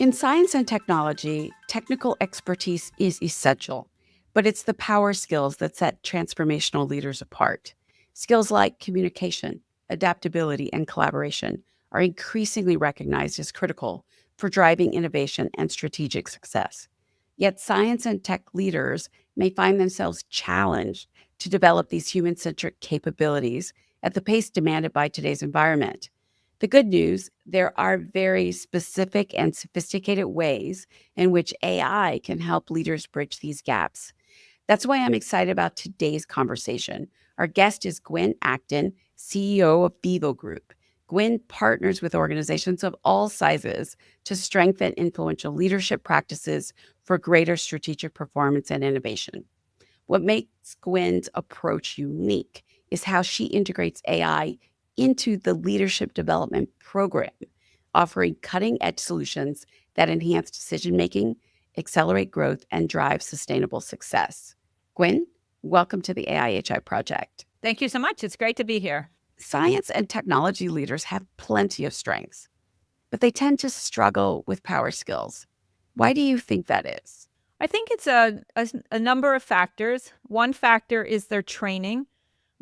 In science and technology, technical expertise is essential, but it's the power skills that set transformational leaders apart. Skills like communication, adaptability, and collaboration are increasingly recognized as critical for driving innovation and strategic success. Yet, science and tech leaders may find themselves challenged to develop these human centric capabilities at the pace demanded by today's environment. The good news, there are very specific and sophisticated ways in which AI can help leaders bridge these gaps. That's why I'm excited about today's conversation. Our guest is Gwen Acton, CEO of Vivo Group. Gwen partners with organizations of all sizes to strengthen influential leadership practices for greater strategic performance and innovation. What makes Gwen's approach unique is how she integrates AI into the leadership development program, offering cutting edge solutions that enhance decision making, accelerate growth, and drive sustainable success. Gwen, welcome to the AI+HI project. Thank you so much. It's great to be here. Science and technology leaders have plenty of strengths, but they tend to struggle with power skills. Why do you think that is? I think it's a number of factors. One factor is their training.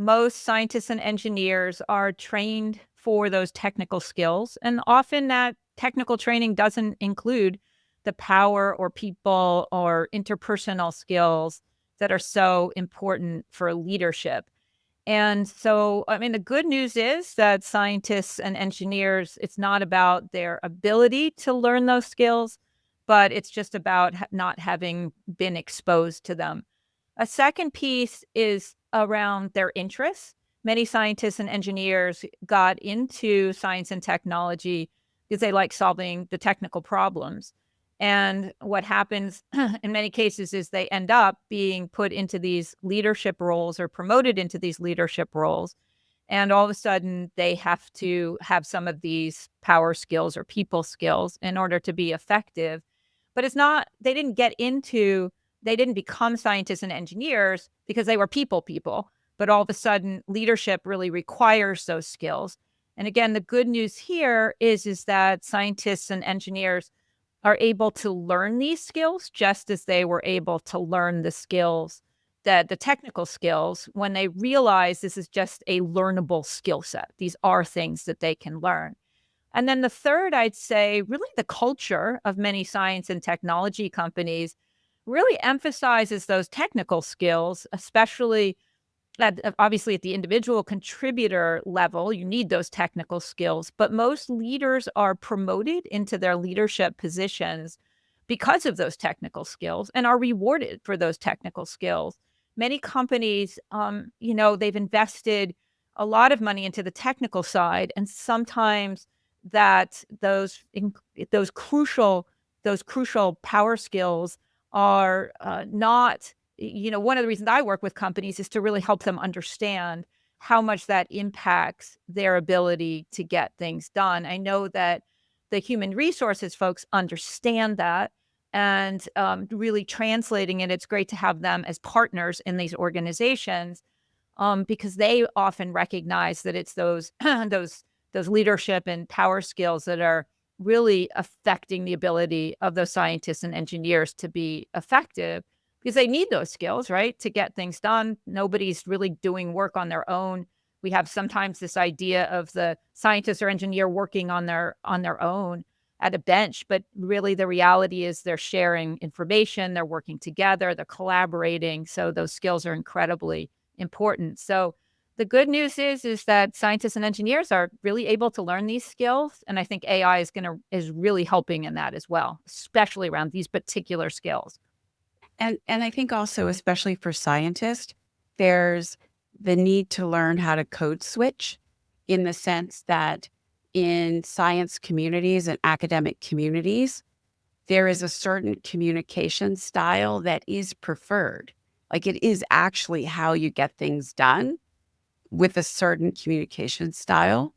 Most scientists and engineers are trained for those technical skills, and often that technical training doesn't include the power or people or interpersonal skills that are so important for leadership. And so, I mean, the good news is that scientists and engineers, it's not about their ability to learn those skills, but it's just about not having been exposed to them. A second piece is around their interests. Many scientists and engineers got into science and technology because they like solving the technical problems. And what happens in many cases is they end up being put into these leadership roles or promoted into these leadership roles. And all of a sudden, they have to have some of these power skills or people skills in order to be effective. But it's not, they didn't become scientists and engineers because they were people. But all of a sudden, leadership really requires those skills. And again, the good news here is that scientists and engineers are able to learn these skills just as they were able to learn the skills, that the technical skills, when they realize this is just a learnable skill set. These are things that they can learn. And then the third, I'd say, really the culture of many science and technology companies really emphasizes those technical skills, especially obviously at the individual contributor level. You need those technical skills, but most leaders are promoted into their leadership positions because of those technical skills and are rewarded for those technical skills. Many companies, they've invested a lot of money into the technical side, and sometimes that those crucial power skills are not. One of the reasons I work with companies is to really help them understand how much that impacts their ability to get things done. I know that the human resources folks understand that, and really translating it, it's great to have them as partners in these organizations, because they often recognize that it's those those leadership and power skills that are really affecting the ability of those scientists and engineers to be effective, because they need those skills, right, to get things done. Nobody's really doing work on their own. We have sometimes this idea of the scientist or engineer working on their own at a bench, but really the reality is they're sharing information, they're working together, they're collaborating. So those skills are incredibly important. So the good news is that scientists and engineers are really able to learn these skills, and I think AI is really helping in that as well, especially around these particular skills. And I think also, especially for scientists, there's the need to learn how to code switch, in the sense that in science communities and academic communities, there is a certain communication style that is preferred. Like, it is actually how you get things done with a certain communication style.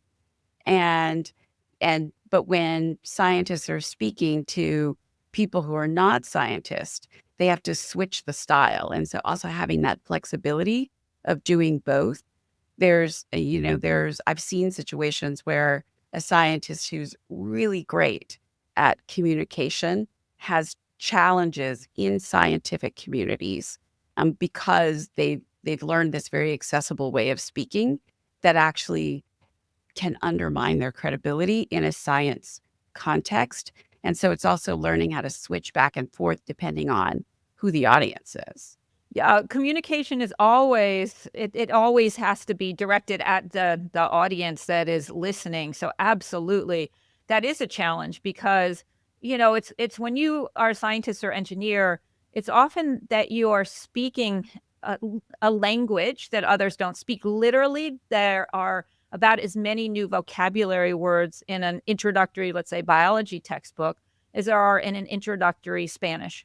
And but when scientists are speaking to people who are not scientists, they have to switch the style. And so also having that flexibility of doing both. I've seen situations where a scientist who's really great at communication has challenges in scientific communities because they've learned this very accessible way of speaking that actually can undermine their credibility in a science context. And so it's also learning how to switch back and forth depending on who the audience is. Yeah, communication is always it always has to be directed at the audience that is listening. So absolutely, that is a challenge because, it's when you are a scientist or engineer, it's often that you are speaking a language that others don't speak. Literally, there are about as many new vocabulary words in an introductory, let's say, biology textbook as there are in an introductory Spanish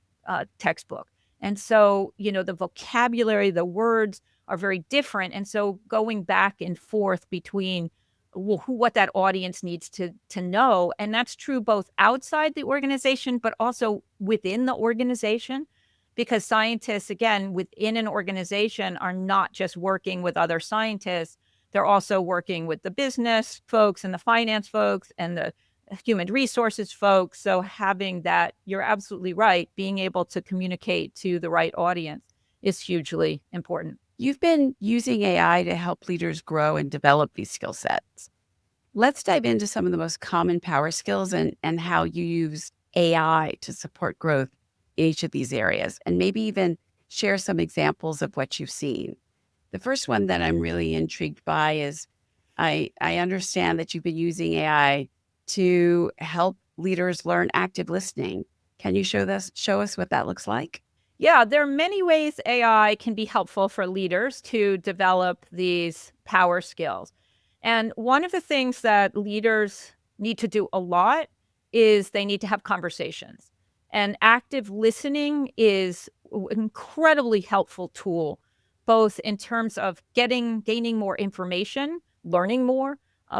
textbook. And so, the vocabulary, the words are very different. And so going back and forth between what that audience needs to know. And that's true both outside the organization, but also within the organization. Because scientists, again, within an organization are not just working with other scientists, they're also working with the business folks and the finance folks and the human resources folks. So having that, you're absolutely right, being able to communicate to the right audience is hugely important. You've been using AI to help leaders grow and develop these skill sets. Let's dive into some of the most common power skills and how you use AI to support growth in each of these areas, and maybe even share some examples of what you've seen. The first one that I'm really intrigued by is I understand that you've been using AI to help leaders learn active listening. Can you show us what that looks like? Yeah, there are many ways AI can be helpful for leaders to develop these power skills. And one of the things that leaders need to do a lot is they need to have conversations. And active listening is an incredibly helpful tool, both in terms of gaining more information, learning more,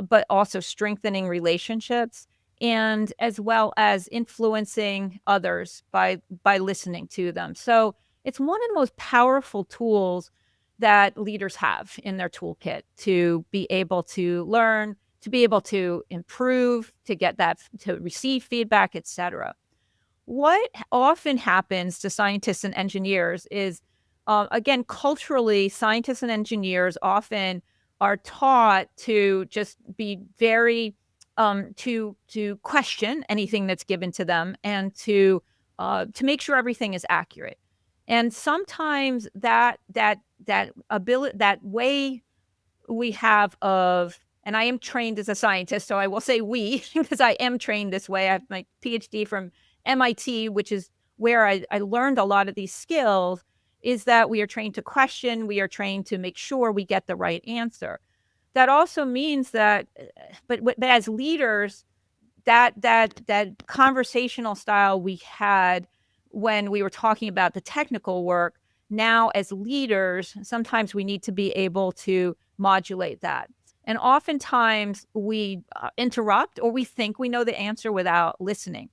but also strengthening relationships and as well as influencing others by listening to them. So it's one of the most powerful tools that leaders have in their toolkit to be able to learn, to be able to improve, to get that to receive feedback, etc. What often happens to scientists and engineers is, again, culturally, scientists and engineers often are taught to just be very to question anything that's given to them and to make sure everything is accurate. And sometimes that ability, that way we have of, and I am trained as a scientist, so I will say we, because I am trained this way. I have my PhD from MIT, which is where I learned a lot of these skills, is that we are trained to question, we are trained to make sure we get the right answer. That also means that, but as leaders, that conversational style we had when we were talking about the technical work, now as leaders, sometimes we need to be able to modulate that. And oftentimes we interrupt or we think we know the answer without listening.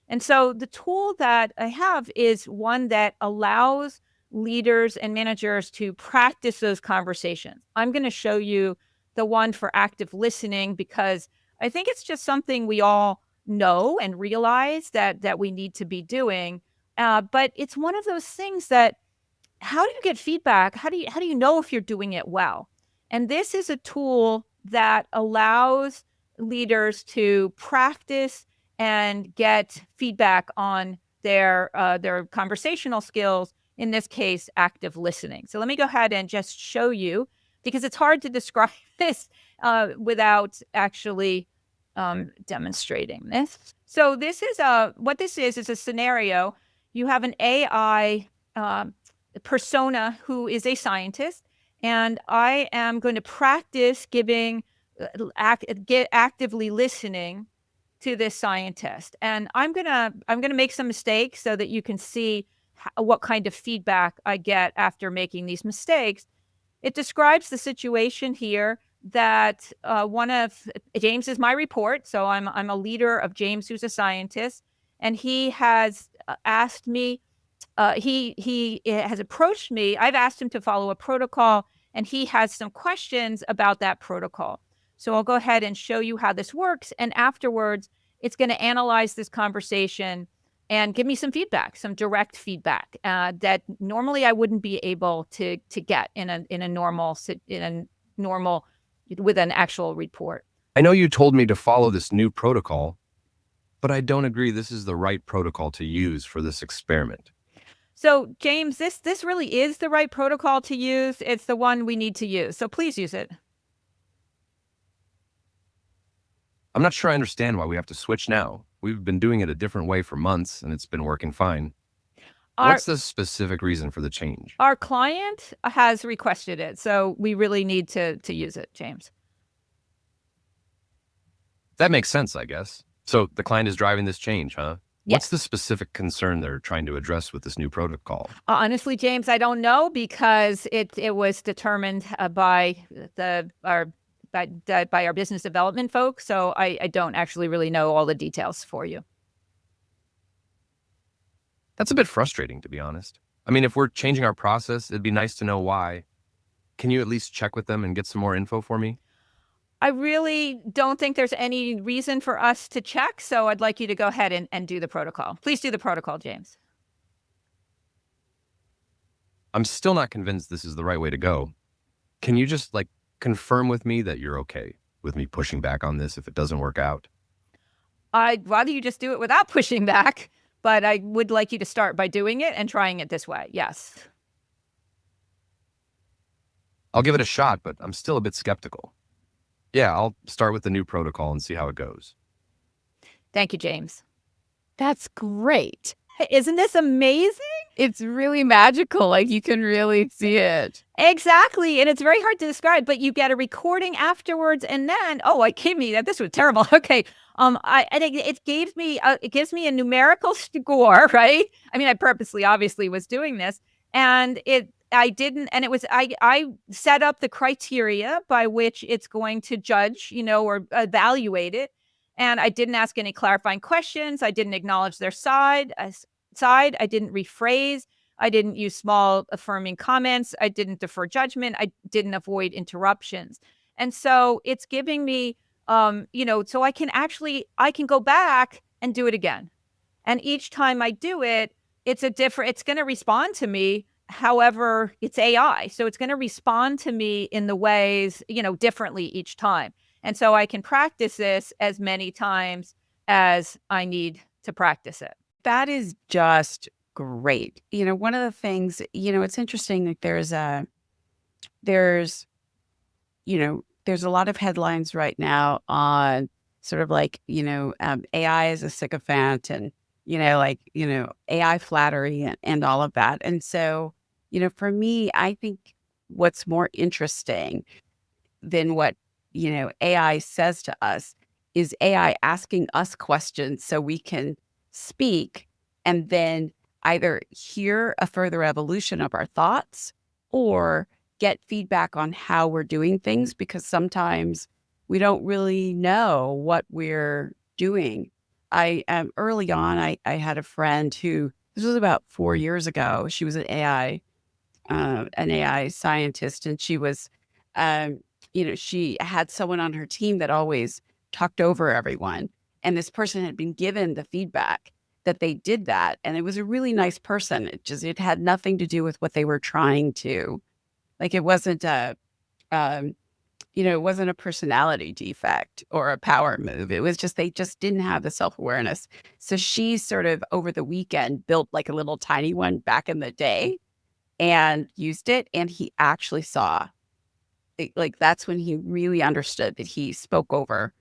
And so the tool that I have is one that allows leaders and managers to practice those conversations. I'm going to show you the one for active listening because I think it's just something we all know and realize that we need to be doing. But it's one of those things that, how do you get feedback? How do you know if you're doing it well? And this is a tool that allows leaders to practice and get feedback on their conversational skills. In this case, active listening. So let me go ahead and just show you because it's hard to describe this without actually demonstrating this. So this is what this is a scenario. You have an AI persona who is a scientist, and I am going to practice giving actively listening to this scientist. And I'm gonna make some mistakes so that you can see what kind of feedback I get after making these mistakes. It describes the situation here that one of James is my report. So I'm a leader of James, who's a scientist, and he has asked me. He has approached me. I've asked him to follow a protocol, and he has some questions about that protocol. So I'll go ahead and show you how this works, and afterwards, It's going to analyze this conversation and give me some feedback, some direct feedback that normally I wouldn't be able to get in a normal with an actual report. I know you told me to follow this new protocol, but I don't agree this is the right protocol to use for this experiment. So, James, this really is the right protocol to use. It's the one we need to use. So please use it. I'm not sure I understand why we have to switch now. We've been doing it a different way for months, and it's been working fine. Our What's the specific reason for the change? our client has requested it, so we really need to use it, James. That makes sense, I guess. So the client is driving this change, huh? What's Yes. the specific concern they're trying to address with this new protocol? Honestly, James, I don't know because it was determined by our business development folks. So I don't actually really know all the details for you. That's a bit frustrating, to be honest. I mean, if we're changing our process, it'd be nice to know why. Can you at least check with them and get some more info for me? I really don't think there's any reason for us to check. So I'd like you to go ahead and do the protocol. Please do the protocol, James. I'm still not convinced this is the right way to go. Can you just, confirm with me that you're okay with me pushing back on this if it doesn't work out? I'd rather you just do it without pushing back, but I would like you to start by doing it and trying it this way. Yes. I'll give it a shot, but I'm still a bit skeptical. Yeah, I'll start with the new protocol and see how it goes. Thank you, James. That's great. Hey, isn't this amazing? It's really magical. Like you can really see it. Exactly. And it's very hard to describe, but you get a recording afterwards. And then, oh, I gave me that. This was terrible. Okay. It gives me a numerical score, right? I mean, I purposely obviously was doing this and I set up the criteria by which it's going to judge, or evaluate it. And I didn't ask any clarifying questions. I didn't acknowledge their side. I didn't rephrase. I didn't use small affirming comments. I didn't defer judgment. I didn't avoid interruptions. And so it's giving me, so I can go back and do it again. And each time I do it, it's going to respond to me. However, it's AI. So it's going to respond to me in the ways, differently each time. And so I can practice this as many times as I need to practice it. That is just great. One of the things, it's interesting that there's a lot of headlines right now on sort of AI is a sycophant and, AI flattery and all of that. And so, for me, I think what's more interesting than what, AI says to us is AI asking us questions so we can speak and then either hear a further evolution of our thoughts or get feedback on how we're doing things, because sometimes we don't really know what we're doing. I early on, I had a friend who, this was about 4 years ago. She was an AI scientist, and she was, she had someone on her team that always talked over everyone. And this person had been given the feedback that they did that. And it was a really nice person. It had nothing to do with what they were trying to, it wasn't it wasn't a personality defect or a power move. It was just, they just didn't have the self-awareness. So she sort of over the weekend built like a little tiny one back in the day and used it. And he actually saw that's when he really understood that he spoke over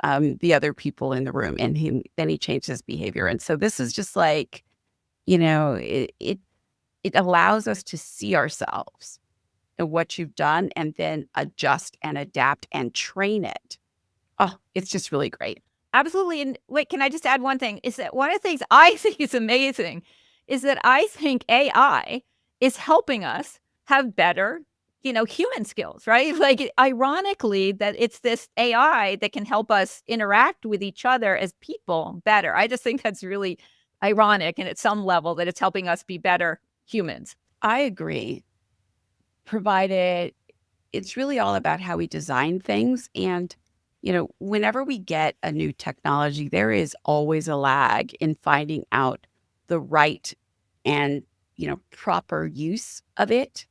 the other people in the room, and then he changed his behavior. And so this is just it allows us to see ourselves and what you've done and then adjust and adapt and train it. Oh, it's just really great. Absolutely. And wait, can I just add one thing? Is that one of the things I think is amazing is that I think AI is helping us have better, human skills, right? Ironically, that it's this AI that can help us interact with each other as people better. I just think that's really ironic. And at some level that it's helping us be better humans. I agree. Provided it's really all about how we design things. And Whenever we get a new technology, there is always a lag in finding out the right and, proper use of it.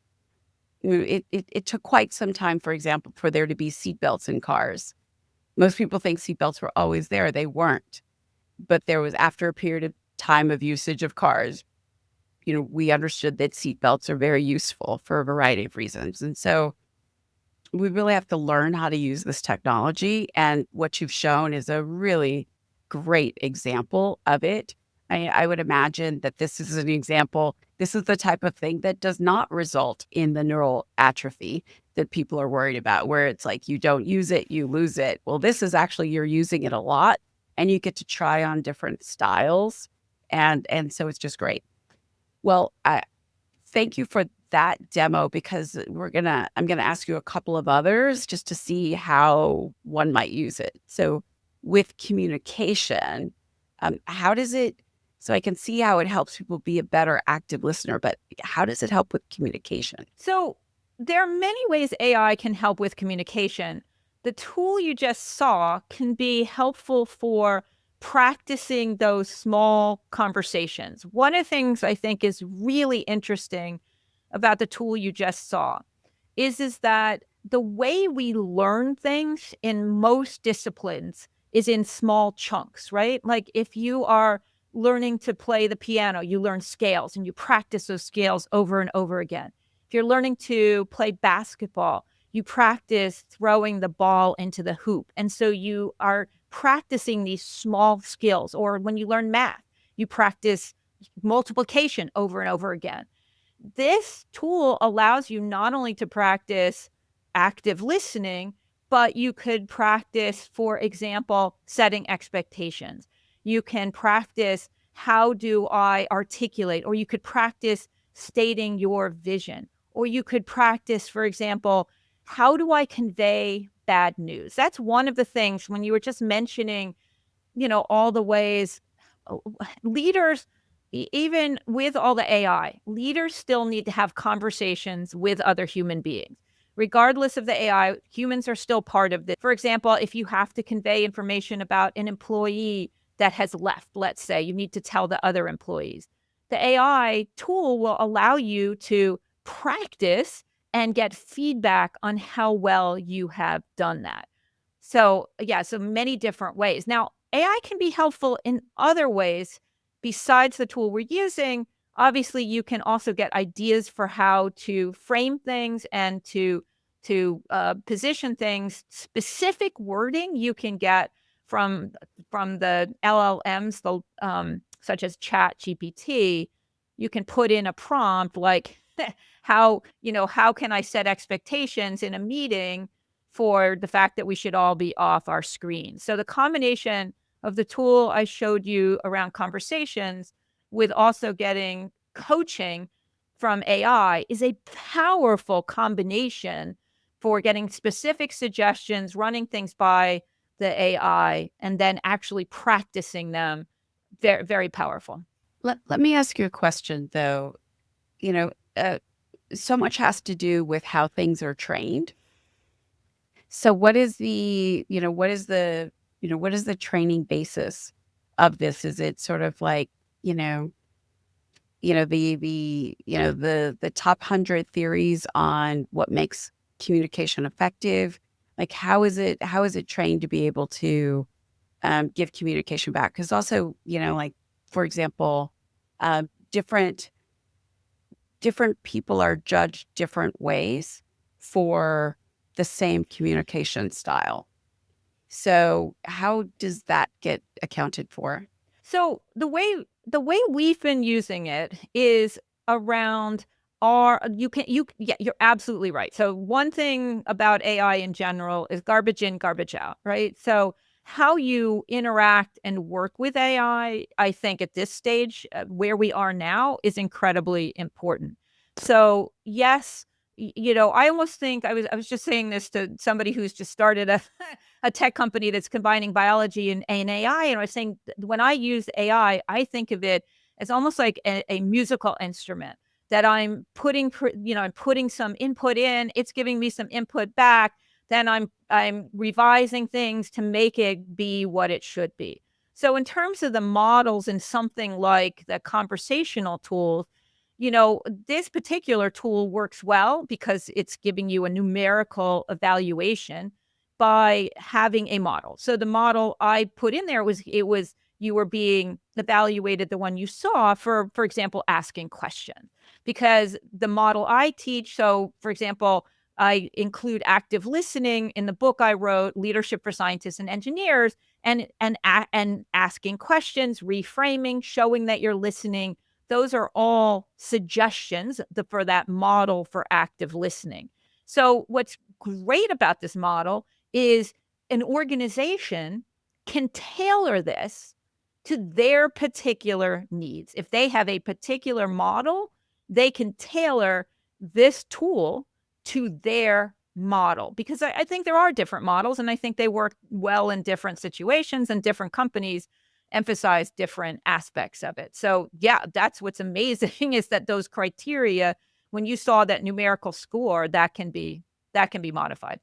It took quite some time, for example, for there to be seatbelts in cars. Most people think seatbelts were always there. They weren't. But there was, after a period of time of usage of cars, we understood that seatbelts are very useful for a variety of reasons. And so we really have to learn how to use this technology. And what you've shown is a really great example of it. I would imagine that this is an example. This is the type of thing that does not result in the neural atrophy that people are worried about, where it's like you don't use it, you lose it. Well, this is actually you're using it a lot and you get to try on different styles. And so it's just great. Well, thank you for that demo because I'm gonna ask you a couple of others just to see how one might use it. So with communication, how does it, so I can see how it helps people be a better active listener, but how does it help with communication? So there are many ways AI can help with communication. The tool you just saw can be helpful for practicing those small conversations. One of the things I think is really interesting about the tool you just saw is that the way we learn things in most disciplines is in small chunks, right? Like if you are learning to play the piano, you learn scales and you practice those scales over and over again. If you're learning to play basketball, you practice throwing the ball into the hoop. And so you are practicing these small skills. Or when you learn math, you practice multiplication over and over again. This tool allows you not only to practice active listening, but you could practice, for example, setting expectations. You can practice how do I articulate, or you could practice stating your vision, or you could practice, for example, how do I convey bad news? That's one of the things when you were just mentioning, all the ways leaders, even with all the AI, leaders still need to have conversations with other human beings. Regardless of the AI, humans are still part of this. For example, if you have to convey information about an employee that has left, let's say, you need to tell the other employees. The AI tool will allow you to practice and get feedback on how well you have done that. So, yeah, so many different ways. Now, AI can be helpful in other ways besides the tool we're using. Obviously, you can also get ideas for how to frame things and to position things. Specific wording you can get from the LLMs, such as Chat GPT. You can put in a prompt like how can I set expectations in a meeting for the fact that we should all be off our screens. So the combination of the tool I showed you around conversations with also getting coaching from AI is a powerful combination for getting specific suggestions, running things by the AI, and then actually practicing them. Very, very powerful. Let me ask you a question though. You know, uh, so much has to do with how things are trained. So what is the training basis of this? Is it sort of like, the top 100 theories on what makes communication effective? Like how is it trained to be able to give communication back? Because also, like for example, uh, different different people are judged different ways for the same communication style. So how does that get accounted for? So the way we've been using it is around our you yeah, you're absolutely right. So one thing about AI in general is garbage in, garbage out, right? So how you interact and work with I think at this stage where we are now is incredibly important. So yes, I almost think I was just saying this to somebody who's just started a tech company that's combining biology and AI. And I was saying when I use AI, I think of it as almost like a musical instrument that I'm putting some input in, it's giving me some input back. then I'm revising things to make it be what it should be. So in terms of the models and something like the conversational tools, this particular tool works well because it's giving you a numerical evaluation by having a model. So the model I put in there was you were being evaluated, the one you saw, for example, asking questions. Because the model I teach, so for example, I include active listening in the book I wrote, Leadership for Scientists and Engineers, and asking questions, reframing, showing that you're listening. Those are all suggestions for that model for active listening. So what's great about this model is an organization can tailor this to their particular needs. If they have a particular model, they can tailor this tool to their model, because I think there are different models, and I think they work well in different situations, and different companies emphasize different aspects of it. So yeah, that's what's amazing is that those criteria, when you saw that numerical score, that can be modified.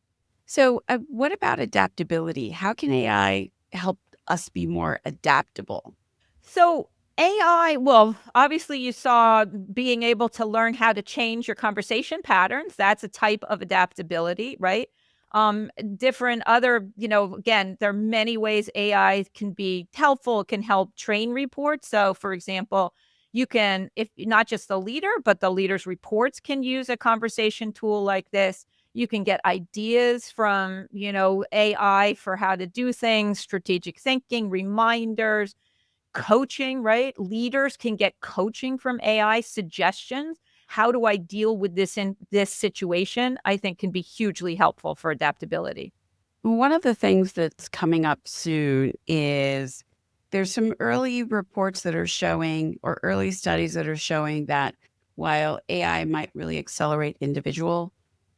So, what about adaptability? How can AI help us be more adaptable? So AI, well, obviously you saw being able to learn how to change your conversation patterns. That's a type of adaptability, right? Different other, again, there are many ways AI can be helpful. It can help train reports. So for example, you can, if not just the leader, but the leader's reports can use a conversation tool like this. You can get ideas from, AI for how to do things, strategic thinking, reminders, coaching, right? Leaders can get coaching from AI, suggestions. How do I deal with this in this situation? I think can be hugely helpful for adaptability. One of the things that's coming up soon is there's some early reports that are showing, or early studies that are showing, that while AI might really accelerate individual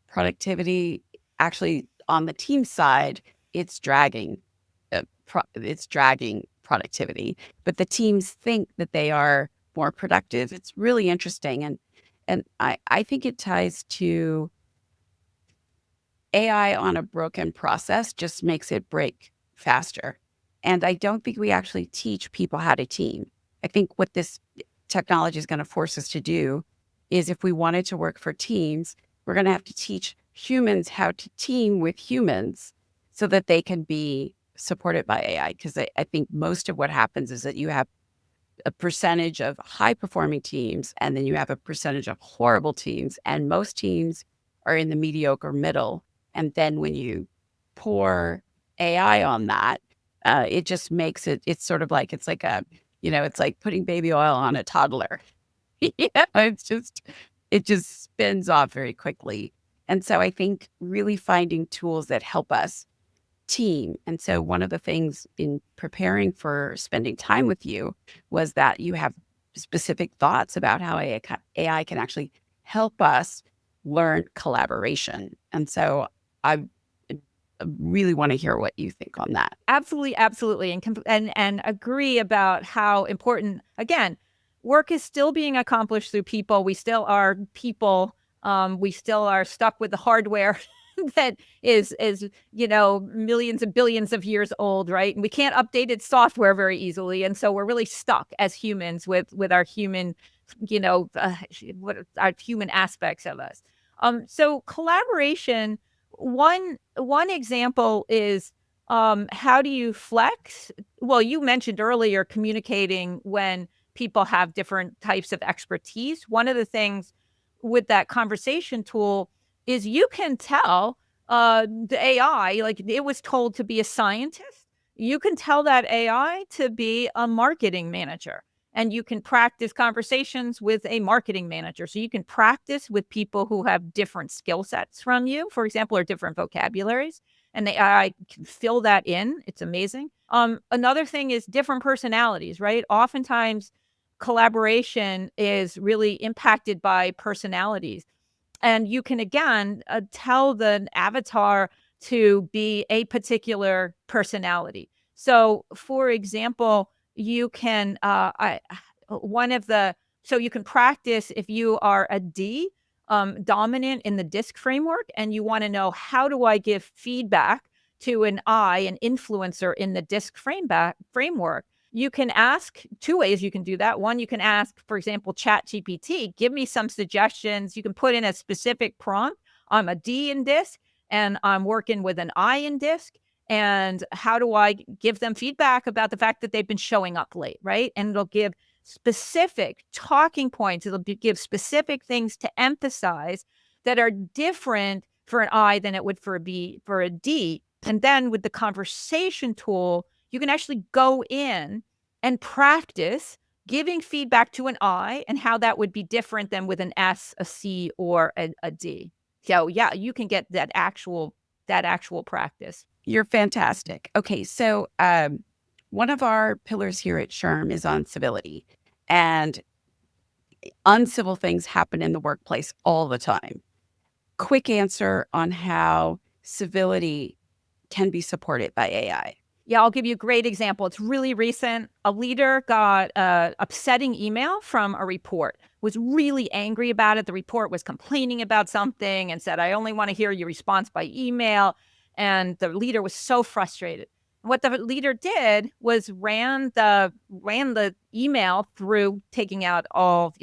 productivity, actually on the team side, it's dragging, it's dragging productivity. But the teams think that they are more productive. It's really interesting, and I think it ties to AI on a broken process just makes it break faster. And I don't think we actually teach people how to team. I think what this technology is going to force us to do is, if we wanted to work for teams, we're going to have to teach humans how to team with humans so that they can be supported by AI. Because I think most of what happens is that you have a percentage of high performing teams, and then you have a percentage of horrible teams. And most teams are in the mediocre middle. And then when you pour AI on that, it just makes it's sort of like, it's like it's like putting baby oil on a toddler. It just spins off very quickly. And so I think really finding tools that help us team. And so one of the things in preparing for spending time with you was that you have specific thoughts about how AI can actually help us learn collaboration. And so I really want to hear what you think on that. Absolutely, absolutely, and agree about how important. Again, work is still being accomplished through people. We still are people. We still are stuck with the hardware that is millions and billions of years old, right? And we can't update its software very easily, and so we're really stuck as humans with our human, what our human aspects of us. So collaboration. One example is, how do you flex? Well, you mentioned earlier communicating when people have different types of expertise. One of the things with that conversation tool is you can tell the AI, like it was told to be a scientist. You can tell that AI to be a marketing manager, and you can practice conversations with a marketing manager. So you can practice with people who have different skill sets from you, for example, or different vocabularies, and the AI can fill that in. It's amazing. Another thing is different personalities, right? Oftentimes collaboration is really impacted by personalities. And you can, again, tell the avatar to be a particular personality. So, for example, you can, so you can practice if you are a D, dominant in the DISC framework, and you want to know, how do I give feedback to an influencer in the DISC framework? You can ask two ways you can do that. One, you can ask, for example, ChatGPT, give me some suggestions. You can put in a specific prompt. I'm a D in DISC and I'm working with an I in DISC. And how do I give them feedback about the fact that they've been showing up late, right? And it'll give specific talking points. It'll give specific things to emphasize that are different for an I than it would for a D. And then with the conversation tool, you can actually go in and practice giving feedback to an I and how that would be different than with an S, a C, or a D. So yeah, you can get that actual practice. You're fantastic. Okay, so one of our pillars here at SHRM is on civility, and uncivil things happen in the workplace all the time. Quick answer on how civility can be supported by AI. Yeah, I'll give you a great example. It's really recent. A leader got an upsetting email from a report, was really angry about it. The report was complaining about something and said, I only want to hear your response by email. And the leader was so frustrated. What the leader did was ran the email through taking out all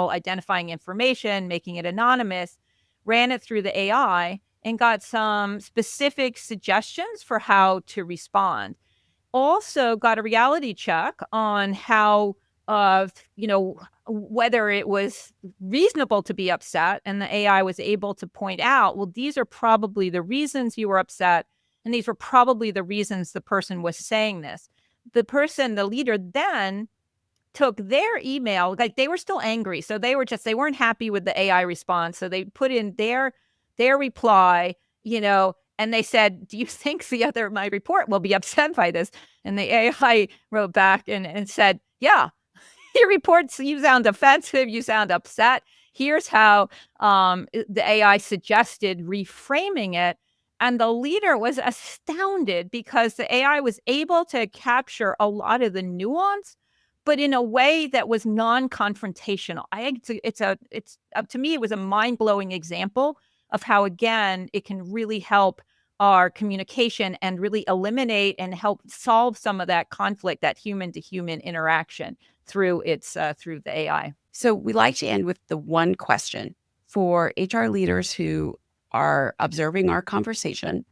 identifying information, making it anonymous, ran it through the AI, and got some specific suggestions for how to respond. Also got a reality check on how, whether it was reasonable to be upset. And the AI was able to point out, well, these are probably the reasons you were upset. And these were probably the reasons the person was saying this. The leader then took their email, like they were still angry. So they weren't happy with the AI response. So they put in their reply, and they said, do you think my report will be upset by this? And the AI wrote back and said, yeah, your reports, you sound offensive, you sound upset. Here's how the AI suggested reframing it. And the leader was astounded because the AI was able to capture a lot of the nuance, but in a way that was non-confrontational. To me, it was a mind-blowing example of how, again, it can really help our communication and really eliminate and help solve some of that conflict, that human-to-human interaction through the AI. So we like to end with the one question for HR leaders who are observing our conversation.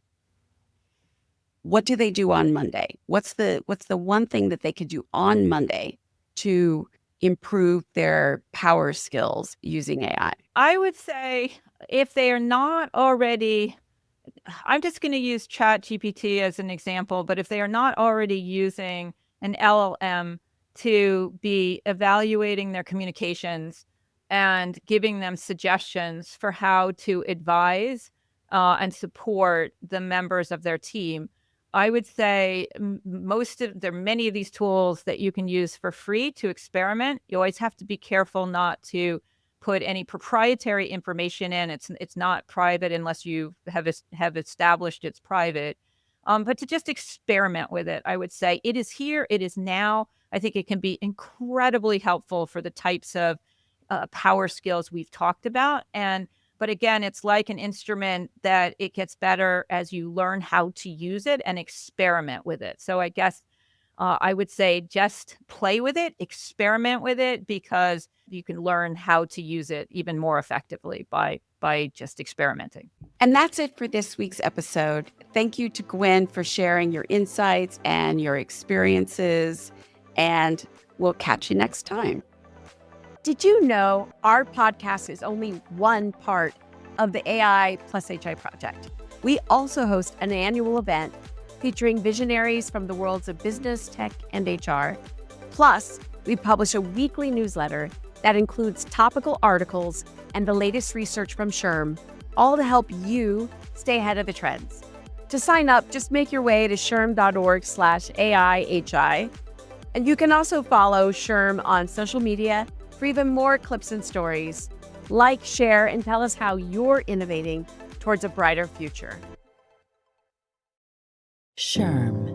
What do they do on Monday? What's the one thing that they could do on Monday to improve their power skills using AI? I would say, if they are not already, I'm just going to use ChatGPT as an example, but if they are not already using an LLM to be evaluating their communications and giving them suggestions for how to advise and support the members of their team, I would say there are many of these tools that you can use for free to experiment. You always have to be careful not to put any proprietary information in. It's not private unless you have established it's private. But to just experiment with it, I would say it is here, it is now. I think it can be incredibly helpful for the types of power skills we've talked about. But again, it's like an instrument that it gets better as you learn how to use it and experiment with it. So I guess I would say just play with it, experiment with it, because you can learn how to use it even more effectively by just experimenting. And that's it for this week's episode. Thank you to Gwen for sharing your insights and your experiences, and we'll catch you next time. Did you know our podcast is only one part of the AI+HI project? We also host an annual event featuring visionaries from the worlds of business, tech, and HR. Plus, we publish a weekly newsletter that includes topical articles and the latest research from SHRM, all to help you stay ahead of the trends. To sign up, just make your way to shrm.org/AI+HI. And you can also follow SHRM on social media for even more clips and stories. Like, share, and tell us how you're innovating towards a brighter future. SHRM.